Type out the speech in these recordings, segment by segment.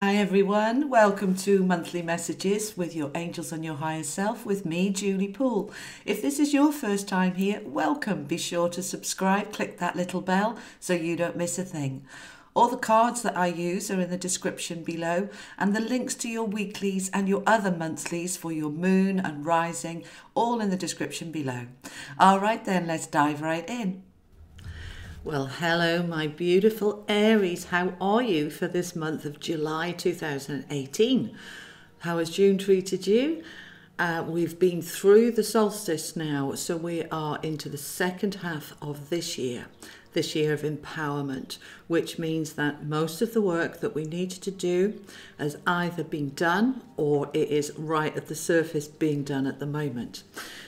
Hi everyone, welcome to Monthly Messages with your angels and your higher self with me, Julie Poole. If this is your first time here, welcome. Be sure to subscribe, click that little bell so you don't miss a thing. All the cards that I use are in the description below, and the links to your weeklies and your other monthlies for your moon and rising, all in the description below. All right then, let's dive right in. Well, hello, my beautiful Aries. How are you for this month of July 2018? How has June treated you? We've been through the solstice now, so we are into the second half of this year of empowerment, which means that most of the work that we need to do has either been done or it is right at the surface being done at the moment.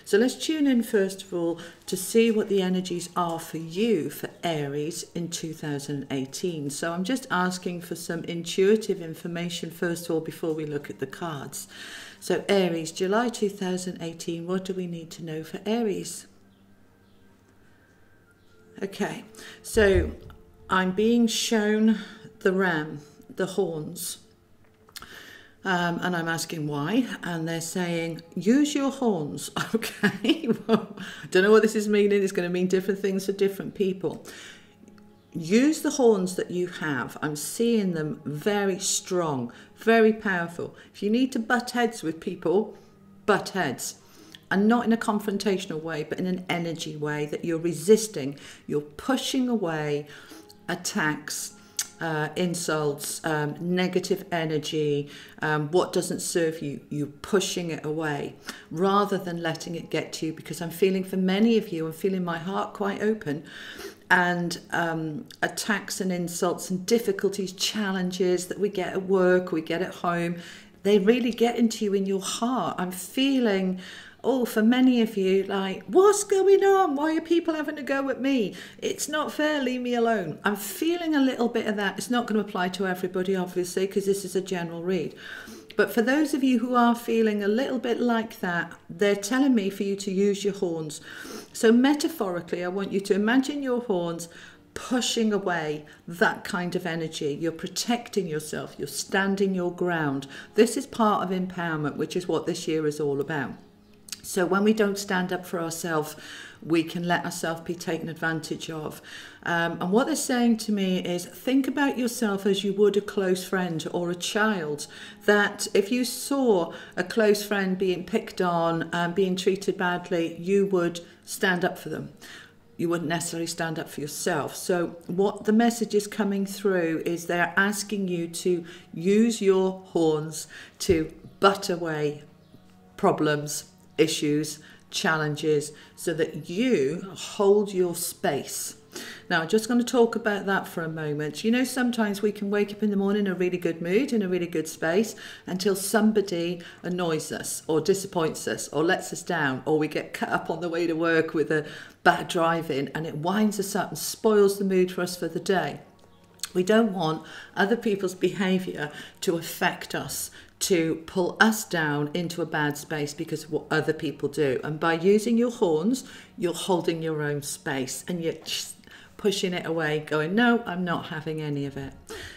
So let's tune in first of all to see what the energies are for you for Aries in 2018. So I'm just asking for some intuitive information first of all before we look at the cards. So Aries, July 2018, what do we need to know for Aries? Okay, so I'm being shown the ram, the horns, and I'm asking why, and they're saying, use your horns. Okay, well, I don't know what this is meaning. It's going to mean different things for different people. Use the horns that you have. I'm seeing them very strong, very powerful. If you need to butt heads with people, butt heads. And not in a confrontational way, but in an energy way that you're resisting. You're pushing away attacks, insults, negative energy, what doesn't serve you. You're pushing it away rather than letting it get to you, because I'm feeling for many of you, I'm feeling my heart quite open. And attacks and insults and difficulties, challenges that we get at work, we get at home, they really get into you in your heart. I'm feeling... oh, for many of you, like, what's going on? Why are people having to go at me? It's not fair, leave me alone. I'm feeling a little bit of that. It's not going to apply to everybody, obviously, because this is a general read. But for those of you who are feeling a little bit like that, they're telling me for you to use your horns. So metaphorically, I want you to imagine your horns pushing away that kind of energy. You're protecting yourself. You're standing your ground. This is part of empowerment, which is what this year is all about. So when we don't stand up for ourselves, we can let ourselves be taken advantage of. And what they're saying to me is, think about yourself as you would a close friend or a child. That if you saw a close friend being picked on and being treated badly, you would stand up for them. You wouldn't necessarily stand up for yourself. So what the message is coming through is they're asking you to use your horns to butt away problems, issues, challenges, so that you hold your space. Now, I'm just going to talk about that for a moment. You know, sometimes we can wake up in the morning in a really good mood, in a really good space, until somebody annoys us or disappoints us or lets us down, or we get cut up on the way to work with a bad drive-in and it winds us up and spoils the mood for us for the day. We don't want other people's behaviour to affect us, to pull us down into a bad space because of what other people do. And by using your horns, you're holding your own space and you're just pushing it away, going, no, I'm not having any of it.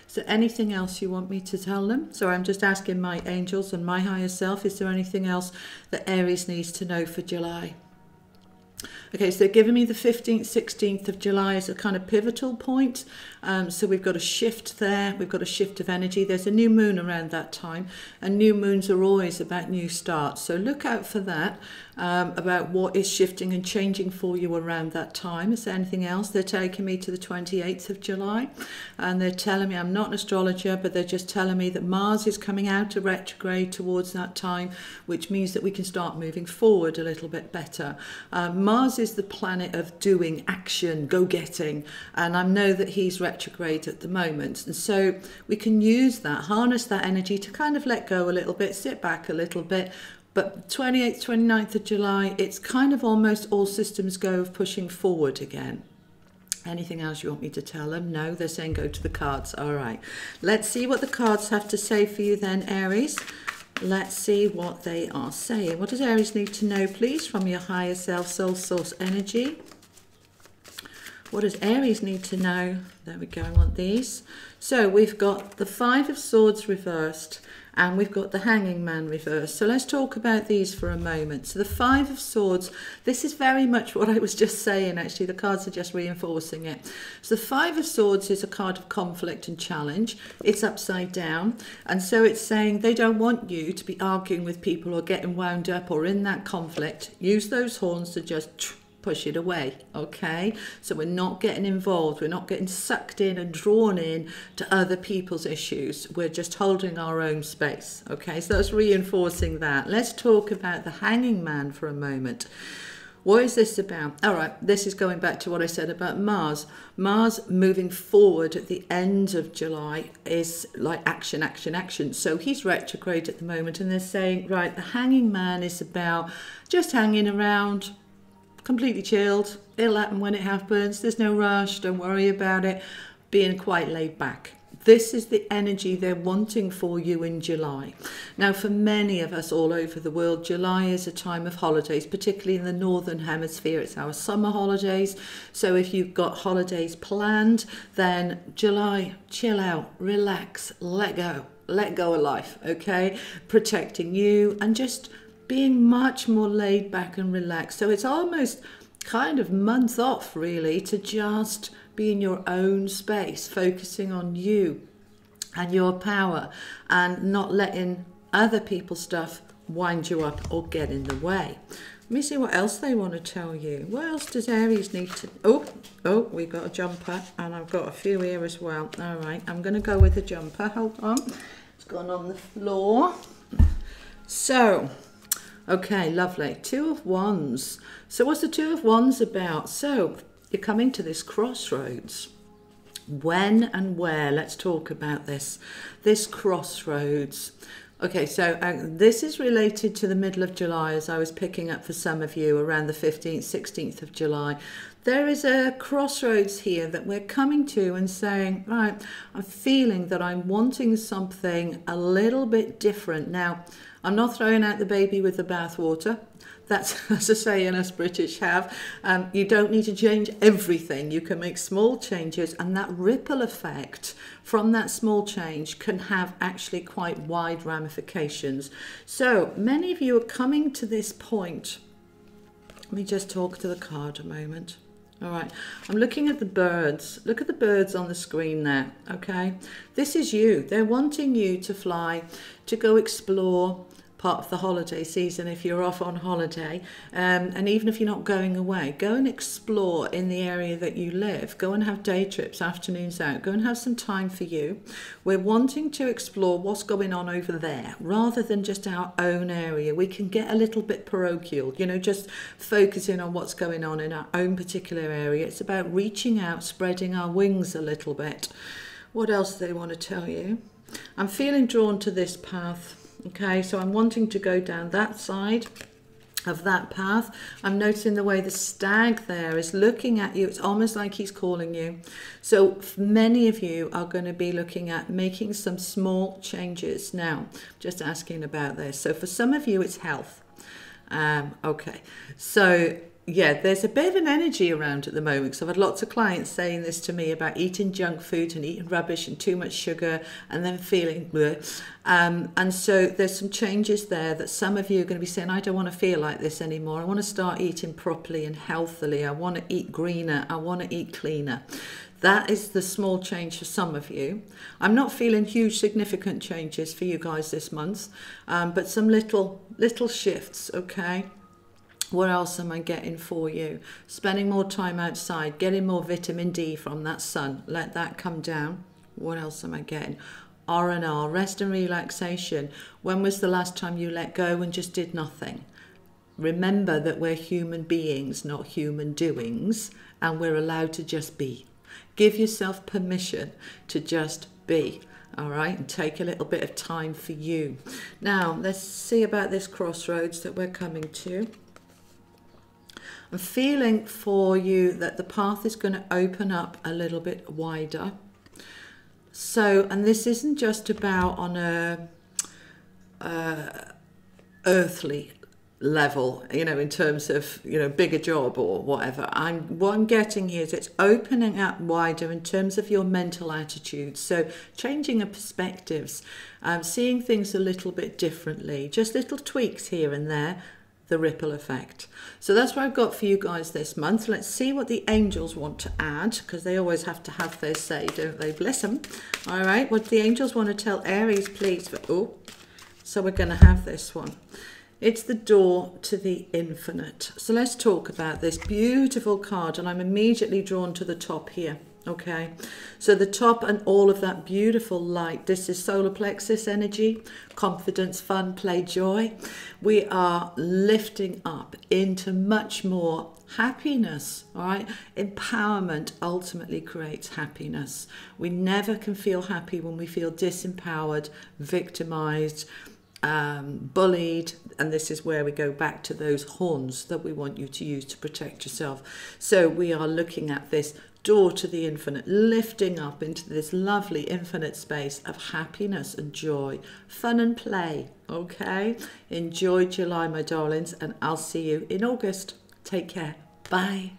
So anything else you want me to tell them? So I'm just asking my angels and my higher self, is there anything else that Aries needs to know for July? Okay, so they're giving me the 15th, 16th of July as a kind of pivotal point. So we've got a shift there. We've got a shift of energy. There's a new moon around that time. And new moons are always about new starts. So look out for that, about what is shifting and changing for you around that time. Is there anything else? They're taking me to the 28th of July. And they're telling me, I'm not an astrologer, but they're just telling me that Mars is coming out of retrograde towards that time, which means that we can start moving forward a little bit better. Mars is the planet of doing, action, go-getting, and I know that he's retrograde at the moment, and so we can use that, harness that energy to kind of let go a little bit, sit back a little bit. But 28th, 29th of July, it's kind of almost all systems go of pushing forward again. Anything else you want me to tell them? No, they're saying go to the cards. All right, let's see what the cards have to say for you then, Aries. Let's see what they are saying. What does Aries need to know, please, from your higher self, soul source energy? What does Aries need to know? There we go, I want these. So we've got the Five of Swords reversed, and we've got the Hanging Man reversed. So let's talk about these for a moment. So the Five of Swords, this is very much what I was just saying, actually. The cards are just reinforcing it. So the Five of Swords is a card of conflict and challenge. It's upside down. And so it's saying they don't want you to be arguing with people or getting wound up or in that conflict. Use those horns to just push it away, okay? So we're not getting involved, we're not getting sucked in and drawn in to other people's issues, we're just holding our own space, okay? So that's reinforcing that. Let's talk about the Hanging Man for a moment. What is this about? All right, this is going back to what I said about Mars. Mars moving forward at the end of July is like action, action, action. So he's retrograde at the moment, and they're saying, right, the Hanging Man is about just hanging around, completely chilled. It'll happen when it happens. There's no rush. Don't worry about it. Being quite laid back. This is the energy they're wanting for you in July. Now, for many of us all over the world, July is a time of holidays, particularly in the Northern Hemisphere. It's our summer holidays. So if you've got holidays planned, then July, chill out, relax, let go of life, okay? Protecting you and just being much more laid back and relaxed. So it's almost kind of month off, really, to just be in your own space, focusing on you and your power and not letting other people's stuff wind you up or get in the way. Let me see what else they want to tell you. What else does Aries need to... Oh, we got a jumper, and I've got a few here as well. All right, I'm going to go with the jumper. Hold on. It's gone on the floor. So... okay, lovely. Two of Wands. So what's the Two of Wands about? So you're coming to this crossroads. When and where? Let's talk about this. This crossroads. Okay, so this is related to the middle of July, as I was picking up for some of you around the 15th, 16th of July. There is a crossroads here that we're coming to and saying, right, I'm feeling that I'm wanting something a little bit different. Now, I'm not throwing out the baby with the bathwater. That's a saying us British have. You don't need to change everything. You can make small changes, and that ripple effect from that small change can have actually quite wide ramifications. So many of you are coming to this point. Let me just talk to the card a moment. All right, I'm looking at the birds. Look at the birds on the screen there, okay? This is you. They're wanting you to fly, to go explore part of the holiday season if you're off on holiday. And even if you're not going away, go and explore in the area that you live. Go and have day trips, afternoons out. Go and have some time for you. We're wanting to explore what's going on over there rather than just our own area. We can get a little bit parochial, you know, just focusing on what's going on in our own particular area. It's about reaching out, spreading our wings a little bit. What else do they want to tell you? I'm feeling drawn to this path. Okay, so I'm wanting to go down that side of that path. I'm noticing the way the stag there is looking at you. It's almost like he's calling you. So many of you are going to be looking at making some small changes. Now, just asking about this. So for some of you, it's health. Okay, so yeah, there's a bit of an energy around at the moment. So I've had lots of clients saying this to me about eating junk food and eating rubbish and too much sugar and then feeling bleh. And so there's some changes there that some of you are going to be saying, I don't want to feel like this anymore. I want to start eating properly and healthily. I want to eat greener. I want to eat cleaner. That is the small change for some of you. I'm not feeling huge significant changes for you guys this month, but some little shifts, okay? What else am I getting for you? Spending more time outside, getting more vitamin D from that sun. Let that come down. What else am I getting? R&R, rest and relaxation. When was the last time you let go and just did nothing? Remember that we're human beings, not human doings, and we're allowed to just be. Give yourself permission to just be. All right, and take a little bit of time for you. Now, let's see about this crossroads that we're coming to. I'm feeling for you that the path is going to open up a little bit wider. So, and this isn't just about on a earthly level, you know, in terms of, you know, bigger job or whatever. What I'm getting here is it's opening up wider in terms of your mental attitude. So changing of perspectives, seeing things a little bit differently, just little tweaks here and there, the ripple effect. So that's what I've got for you guys this month. Let's see what the angels want to add, because they always have to have their say, don't they? Bless them. All right, what do the angels want to tell Aries, please? So we're going to have this one. It's the door to the infinite. So let's talk about this beautiful card, and I'm immediately drawn to the top here. Okay, so the top and all of that beautiful light. This is solar plexus energy, confidence, fun, play, joy. We are lifting up into much more happiness, all right? Empowerment ultimately creates happiness. We never can feel happy when we feel disempowered, victimized, bullied, and this is where we go back to those horns that we want you to use to protect yourself. So we are looking at this door to the infinite, lifting up into this lovely infinite space of happiness and joy, fun and play. Okay, enjoy July, my darlings, and I'll see you in August. Take care. Bye.